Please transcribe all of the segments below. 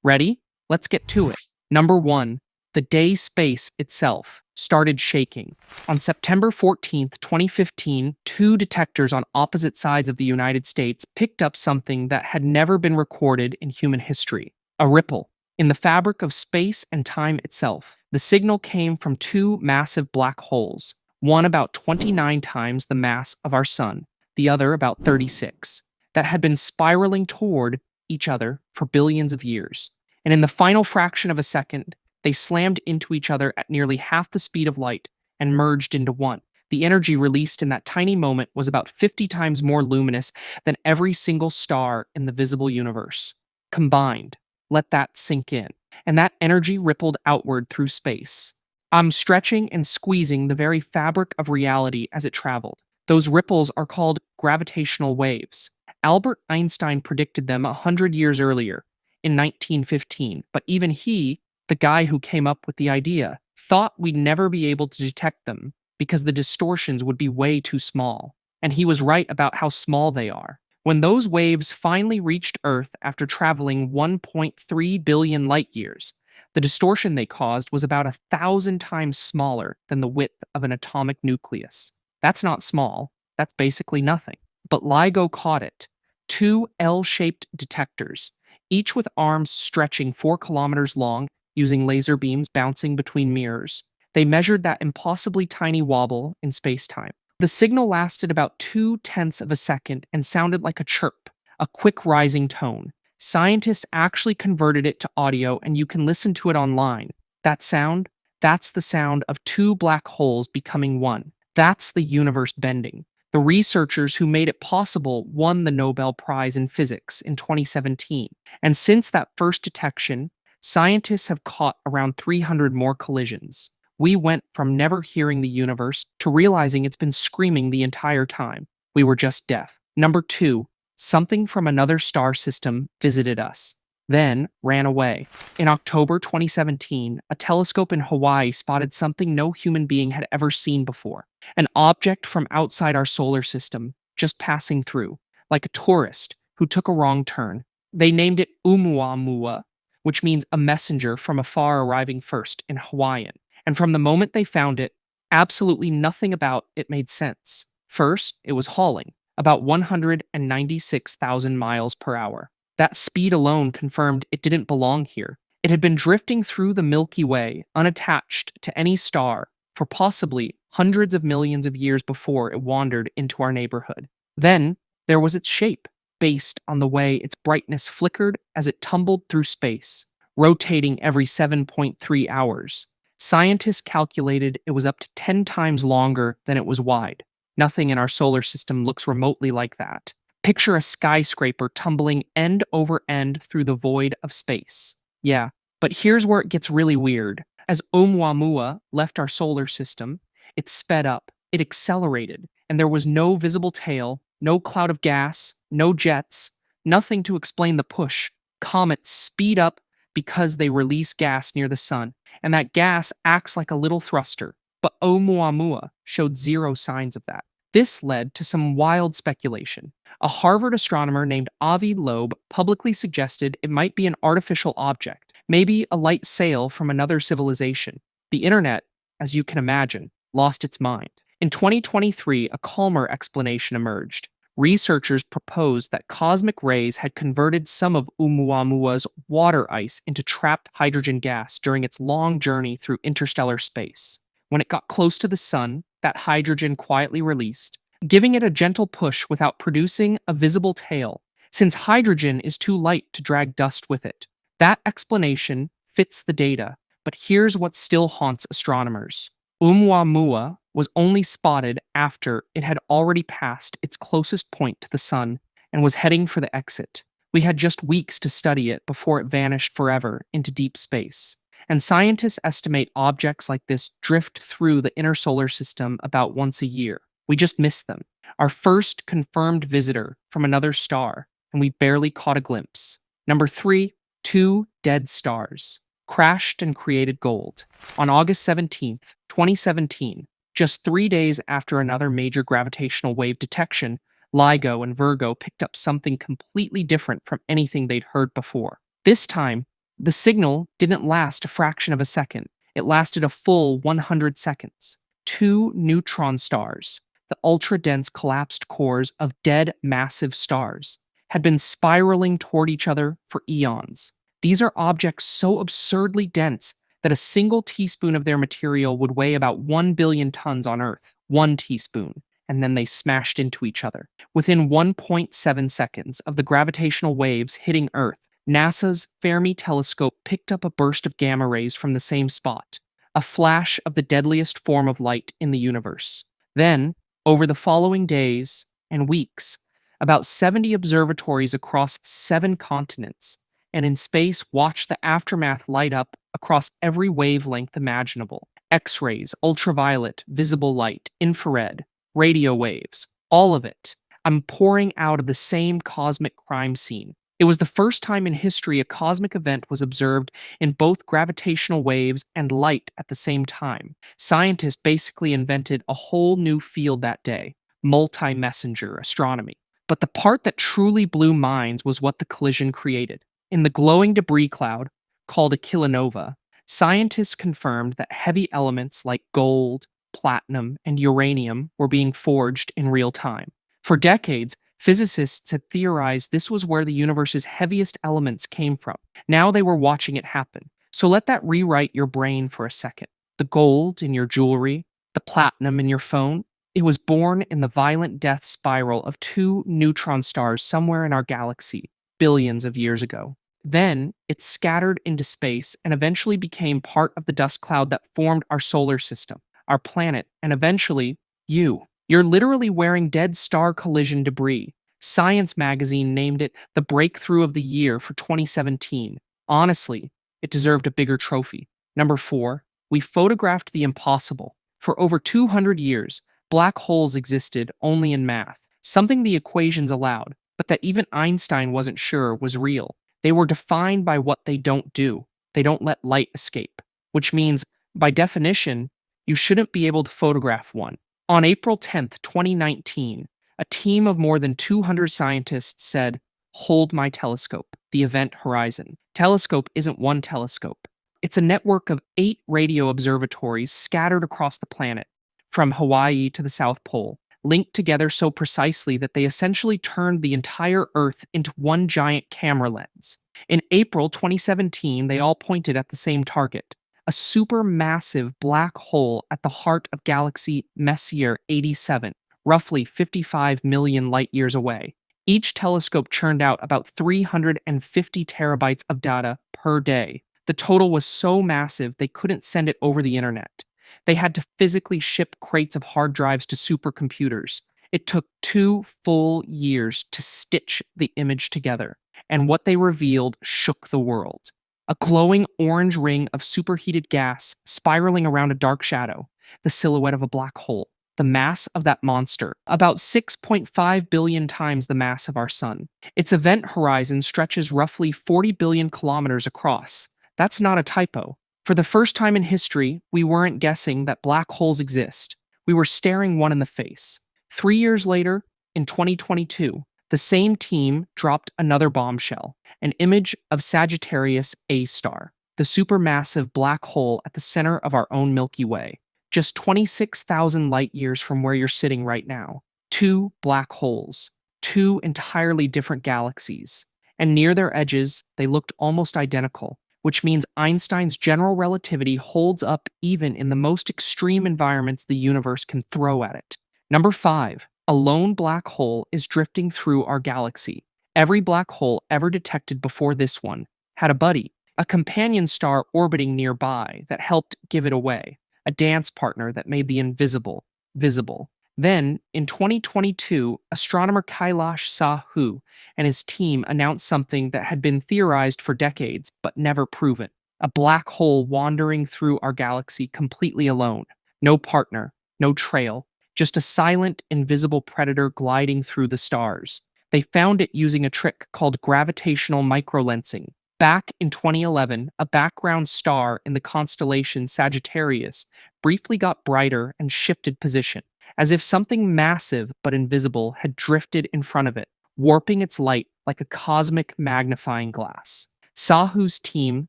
Ready? Let's get to it. Number 1. The day space itself started shaking. On September 14th, 2015, two detectors on opposite sides of the United States picked up something that had never been recorded in human history: a ripple in the fabric of space and time itself. The signal came from two massive black holes, one about 29 times the mass of our sun, the other about 36, that had been spiraling toward each other for billions of years. And in the final fraction of a second, they slammed into each other at nearly half the speed of light and merged into one. The energy released in that tiny moment was about 50 times more luminous than every single star in the visible universe combined. Let that sink in. And that energy rippled outward through space. I'm stretching and squeezing the very fabric of reality as it traveled. Those ripples are called gravitational waves. Albert Einstein predicted them 100 years earlier, in 1915, but even he, the guy who came up with the idea, thought we'd never be able to detect them because the distortions would be way too small. And he was right about how small they are. When those waves finally reached Earth after traveling 1.3 billion light years, the distortion they caused was about 1,000 times smaller than the width of an atomic nucleus. That's not small, that's basically nothing. But LIGO caught it. Two L-shaped detectors, each with arms stretching 4 kilometers long, using laser beams bouncing between mirrors. They measured that impossibly tiny wobble in space-time. The signal lasted about 0.2 of a second and sounded like a chirp, a quick rising tone. Scientists actually converted it to audio, and you can listen to it online. That sound? That's the sound of two black holes becoming one. That's the universe bending. The researchers who made it possible won the Nobel Prize in Physics in 2017. And since that first detection, scientists have caught around 300 more collisions. We went from never hearing the universe to realizing it's been screaming the entire time. We were just deaf. Number 2, something from another star system visited us, then ran away. In October 2017, a telescope in Hawaii spotted something no human being had ever seen before: an object from outside our solar system, just passing through, like a tourist who took a wrong turn. They named it Oumuamua, which means a messenger from afar arriving first in Hawaiian. And from the moment they found it, absolutely nothing about it made sense. First, it was hauling, about 196,000 miles per hour. That speed alone confirmed it didn't belong here. It had been drifting through the Milky Way, unattached to any star, for possibly hundreds of millions of years before it wandered into our neighborhood. Then, there was its shape, based on the way its brightness flickered as it tumbled through space, rotating every 7.3 hours. Scientists calculated it was up to 10 times longer than it was wide. Nothing in our solar system looks remotely like that. Picture a skyscraper tumbling end over end through the void of space. Yeah, but here's where it gets really weird. As Oumuamua left our solar system, it sped up, it accelerated, and there was no visible tail, no cloud of gas, no jets, nothing to explain the push. Comets speed up because they release gas near the sun, and that gas acts like a little thruster. But Oumuamua showed zero signs of that. This led to some wild speculation. A Harvard astronomer named Avi Loeb publicly suggested it might be an artificial object, maybe a light sail from another civilization. The internet, as you can imagine, lost its mind. In 2023, a calmer explanation emerged. Researchers proposed that cosmic rays had converted some of Oumuamua's water ice into trapped hydrogen gas during its long journey through interstellar space. When it got close to the sun, that hydrogen quietly released, giving it a gentle push without producing a visible tail, since hydrogen is too light to drag dust with it. That explanation fits the data, but here's what still haunts astronomers. Oumuamua was only spotted after it had already passed its closest point to the sun and was heading for the exit. We had just weeks to study it before it vanished forever into deep space. And scientists estimate objects like this drift through the inner solar system about once a year. We just missed them. Our first confirmed visitor from another star, and we barely caught a glimpse. Number 3, two dead stars crashed and created gold. On August 17th, 2017, just 3 days after another major gravitational wave detection, LIGO and Virgo picked up something completely different from anything they'd heard before. This time, The signal didn't last a fraction of a second, it lasted a full 100 seconds. Two neutron stars, the ultra dense collapsed cores of dead massive stars, had been spiraling toward each other for eons. These are objects so absurdly dense that a single teaspoon of their material would weigh about 1 billion tons on Earth. One teaspoon. And then they smashed into each other. Within 1.7 seconds of the gravitational waves hitting Earth, NASA's Fermi telescope picked up a burst of gamma rays from the same spot, a flash of the deadliest form of light in the universe. Then, over the following days and weeks, about 70 observatories across 7 continents and in space watched the aftermath light up across every wavelength imaginable. X-rays, ultraviolet, visible light, infrared, radio waves, all of it. I'm pouring out of the same cosmic crime scene. It was the first time in history a cosmic event was observed in both gravitational waves and light at the same time. Scientists basically invented a whole new field that day, multi-messenger astronomy. But the part that truly blew minds was what the collision created. In the glowing debris cloud, called a kilonova, scientists confirmed that heavy elements like gold, platinum, and uranium were being forged in real time. For decades, physicists had theorized this was where the universe's heaviest elements came from. Now they were watching it happen. So let that rewrite your brain for a second. The gold in your jewelry, the platinum in your phone, it was born in the violent death spiral of two neutron stars somewhere in our galaxy, billions of years ago. Then it scattered into space and eventually became part of the dust cloud that formed our solar system, our planet, and eventually, you. You're literally wearing dead star collision debris. Science magazine named it the breakthrough of the year for 2017. Honestly, it deserved a bigger trophy. Number 4, we photographed the impossible. For over 200 years, black holes existed only in math, something the equations allowed, but that even Einstein wasn't sure was real. They were defined by what they don't do. They don't let light escape, which means, by definition, you shouldn't be able to photograph one. On April 10th, 2019, a team of more than 200 scientists said, "Hold my telescope, the Event Horizon." Telescope isn't one telescope. It's a network of 8 radio observatories scattered across the planet, from Hawaii to the South Pole, linked together so precisely that they essentially turned the entire Earth into one giant camera lens. In April 2017, they all pointed at the same target, a supermassive black hole at the heart of galaxy Messier 87, roughly 55 million light-years away. Each telescope churned out about 350 terabytes of data per day. The total was so massive they couldn't send it over the internet. They had to physically ship crates of hard drives to supercomputers. It took 2 full years to stitch the image together, and what they revealed shook the world. A glowing orange ring of superheated gas spiraling around a dark shadow, the silhouette of a black hole. The mass of that monster, about 6.5 billion times the mass of our sun. Its event horizon stretches roughly 40 billion kilometers across. That's not a typo. For the first time in history, we weren't guessing that black holes exist. We were staring one in the face. 3 years later, in 2022, the same team dropped another bombshell, an image of Sagittarius A star, the supermassive black hole at the center of our own Milky Way, just 26,000 light-years from where you're sitting right now. 2 black holes, 2 entirely different galaxies, and near their edges, they looked almost identical, which means Einstein's general relativity holds up even in the most extreme environments the universe can throw at it. Number 5. A lone black hole is drifting through our galaxy. Every black hole ever detected before this one had a buddy, a companion star orbiting nearby that helped give it away, a dance partner that made the invisible visible. Then, in 2022, astronomer Kailash Sahu and his team announced something that had been theorized for decades but never proven. A black hole wandering through our galaxy completely alone. No partner, no trail, just a silent, invisible predator gliding through the stars. They found it using a trick called gravitational microlensing. Back in 2011, a background star in the constellation Sagittarius briefly got brighter and shifted position, as if something massive but invisible had drifted in front of it, warping its light like a cosmic magnifying glass. Sahu's team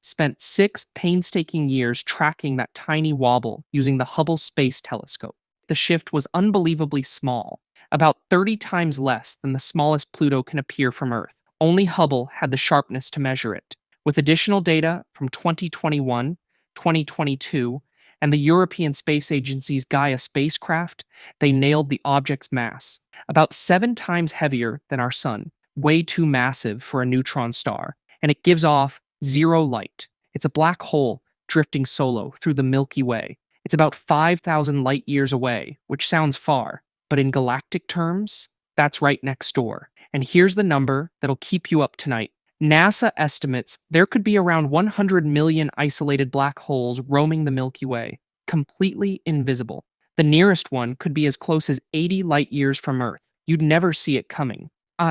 spent 6 painstaking years tracking that tiny wobble using the Hubble Space Telescope. The shift was unbelievably small, about 30 times less than the smallest Pluto can appear from Earth. Only Hubble had the sharpness to measure it. With additional data from 2021, 2022, and the European Space Agency's Gaia spacecraft, they nailed the object's mass. About 7 times heavier than our Sun, way too massive for a neutron star, and it gives off zero light. It's a black hole drifting solo through the Milky Way. It's about 5,000 light years away, which sounds far, but in galactic terms, that's right next door. And here's the number that'll keep you up tonight. NASA estimates there could be around 100 million isolated black holes roaming the Milky Way, completely invisible. The nearest one could be as close as 80 light years from Earth. You'd never see it coming.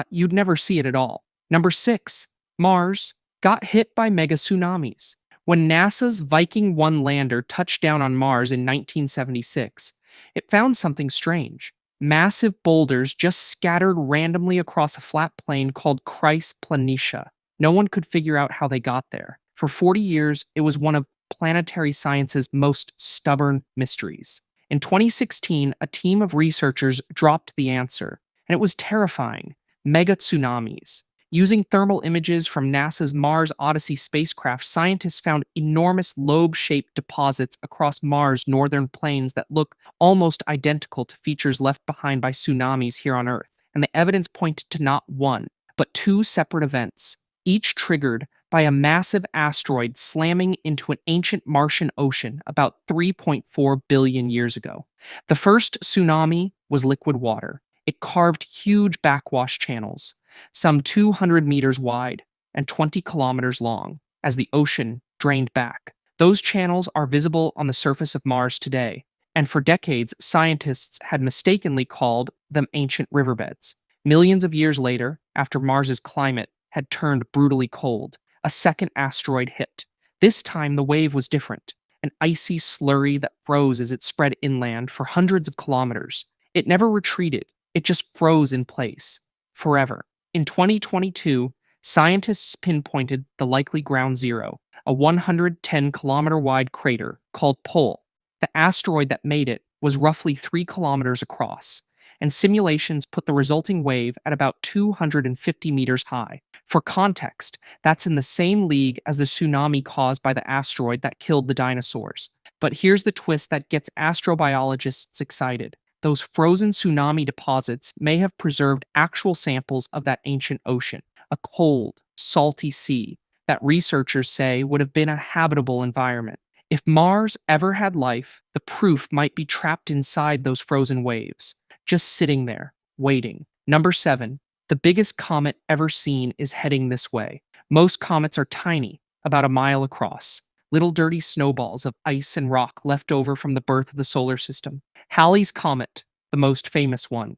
You'd never see it at all. Number 6, Mars got hit by mega-tsunamis. When NASA's Viking 1 lander touched down on Mars in 1976, it found something strange. Massive boulders just scattered randomly across a flat plain called Chryse Planitia. No one could figure out how they got there. For 40 years, it was one of planetary science's most stubborn mysteries. In 2016, a team of researchers dropped the answer, and it was terrifying. Mega-tsunamis. Using thermal images from NASA's Mars Odyssey spacecraft, scientists found enormous lobe-shaped deposits across Mars' northern plains that look almost identical to features left behind by tsunamis here on Earth. And the evidence pointed to not one, but 2 separate events, each triggered by a massive asteroid slamming into an ancient Martian ocean about 3.4 billion years ago. The first tsunami was liquid water. It carved huge backwash channels, some 200 meters wide and 20 kilometers long, as the ocean drained back. Those channels are visible on the surface of Mars today, and for decades, scientists had mistakenly called them ancient riverbeds. Millions of years later, after Mars's climate had turned brutally cold, a second asteroid hit. This time, the wave was different, an icy slurry that froze as it spread inland for hundreds of kilometers. It never retreated, it just froze in place, forever. In 2022, scientists pinpointed the likely ground zero, a 110-kilometer-wide crater called Pole. The asteroid that made it was roughly 3 kilometers across, and simulations put the resulting wave at about 250 meters high. For context, that's in the same league as the tsunami caused by the asteroid that killed the dinosaurs. But here's the twist that gets astrobiologists excited. Those frozen tsunami deposits may have preserved actual samples of that ancient ocean, a cold, salty sea that researchers say would have been a habitable environment. If Mars ever had life, the proof might be trapped inside those frozen waves, just sitting there, waiting. Number 7, the biggest comet ever seen is heading this way. Most comets are tiny, about a mile across, little dirty snowballs of ice and rock left over from the birth of the solar system. Halley's Comet, the most famous one,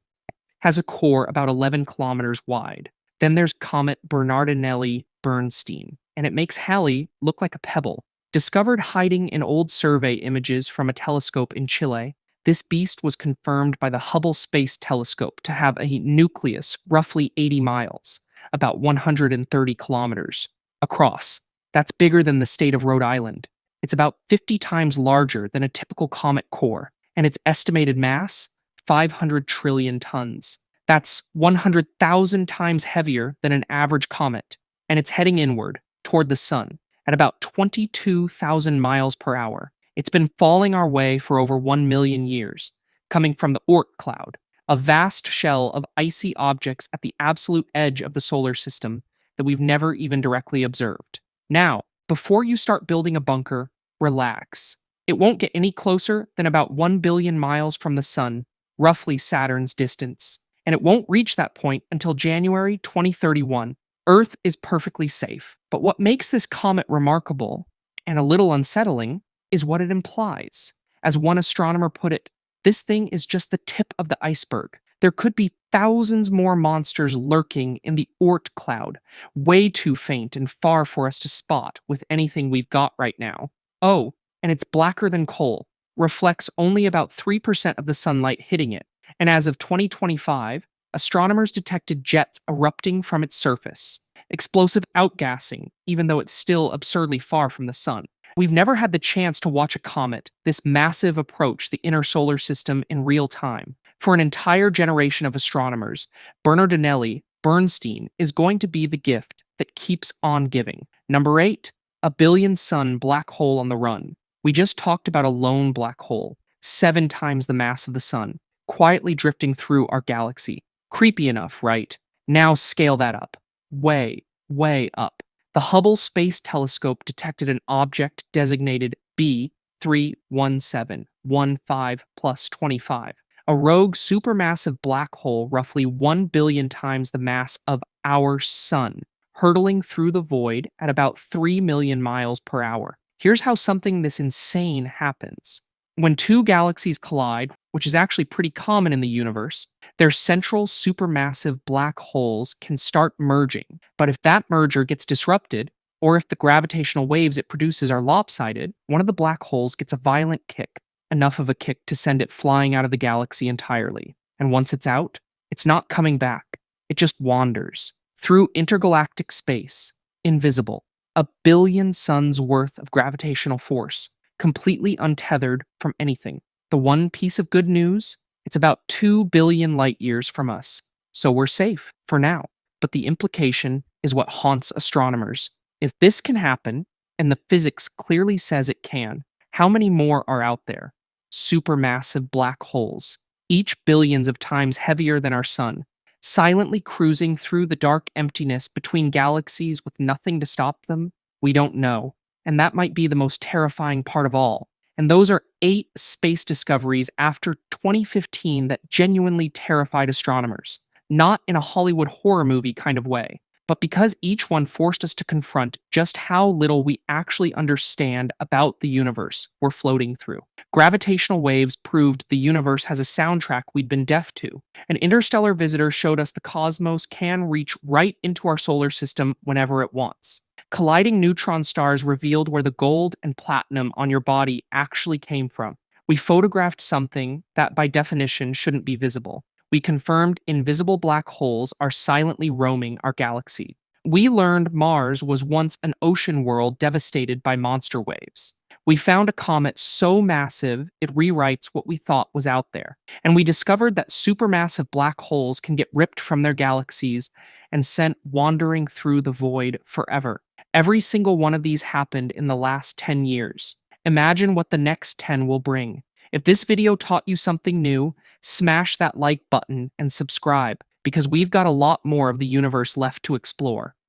has a core about 11 kilometers wide. Then there's Comet Bernardinelli-Bernstein, and it makes Halley look like a pebble. Discovered hiding in old survey images from a telescope in Chile, this beast was confirmed by the Hubble Space Telescope to have a nucleus roughly 80 miles, about 130 kilometers, across. That's bigger than the state of Rhode Island. It's about 50 times larger than a typical comet core, and its estimated mass, 500 trillion tons. That's 100,000 times heavier than an average comet, and it's heading inward, toward the sun, at about 22,000 miles per hour. It's been falling our way for over 1 million years, coming from the Oort cloud, a vast shell of icy objects at the absolute edge of the solar system that we've never even directly observed. Now, before you start building a bunker, relax. It won't get any closer than about 1 billion miles from the sun, roughly Saturn's distance, and it won't reach that point until January 2031. Earth is perfectly safe, but what makes this comet remarkable, and a little unsettling, is what it implies. As one astronomer put it, this thing is just the tip of the iceberg. There could be thousands more monsters lurking in the Oort cloud, way too faint and far for us to spot with anything we've got right now. Oh, and it's blacker than coal, reflects only about 3% of the sunlight hitting it, and as of 2025, astronomers detected jets erupting from its surface. explosive outgassing, even though it's still absurdly far from the sun. We've never had the chance to watch a comet, this massive approach the inner solar system in real time. For an entire generation of astronomers, Bernardinelli, Bernstein, is going to be the gift that keeps on giving. Number 8, a billion sun black hole on the run. We just talked about a lone black hole, 7 times the mass of the sun, quietly drifting through our galaxy. Creepy enough, right? Now scale that up. Way, way up. The Hubble Space Telescope detected an object designated B31715 plus 25, a rogue supermassive black hole roughly 1 billion times the mass of our sun, hurtling through the void at about 3 million miles per hour. Here's how something this insane happens. When two galaxies collide, which is actually pretty common in the universe, their central supermassive black holes can start merging. But if that merger gets disrupted, or if the gravitational waves it produces are lopsided, one of the black holes gets a violent kick, enough of a kick to send it flying out of the galaxy entirely. And once it's out, it's not coming back. It just wanders through intergalactic space, invisible, a billion suns worth of gravitational force, completely untethered from anything. The one piece of good news, it's about 2 billion light years from us, so we're safe for now. But the implication is what haunts astronomers. If this can happen, and the physics clearly says it can, how many more are out there? Supermassive black holes, each billions of times heavier than our sun, silently cruising through the dark emptiness between galaxies with nothing to stop them? We don't know. And that might be the most terrifying part of all. And those are 8 space discoveries after 2015 that genuinely terrified astronomers. Not in a Hollywood horror movie kind of way, but because each one forced us to confront just how little we actually understand about the universe we're floating through. Gravitational waves proved the universe has a soundtrack we'd been deaf to. An interstellar visitor showed us the cosmos can reach right into our solar system whenever it wants. Colliding neutron stars revealed where the gold and platinum on your body actually came from. We photographed something that by definition shouldn't be visible. We confirmed invisible black holes are silently roaming our galaxy. We learned Mars was once an ocean world devastated by monster waves. We found a comet so massive it rewrites what we thought was out there. And we discovered that supermassive black holes can get ripped from their galaxies and sent wandering through the void forever. Every single one of these happened in the last 10 years. Imagine what the next 10 will bring. If this video taught you something new, smash that like button and subscribe, because we've got a lot more of the universe left to explore.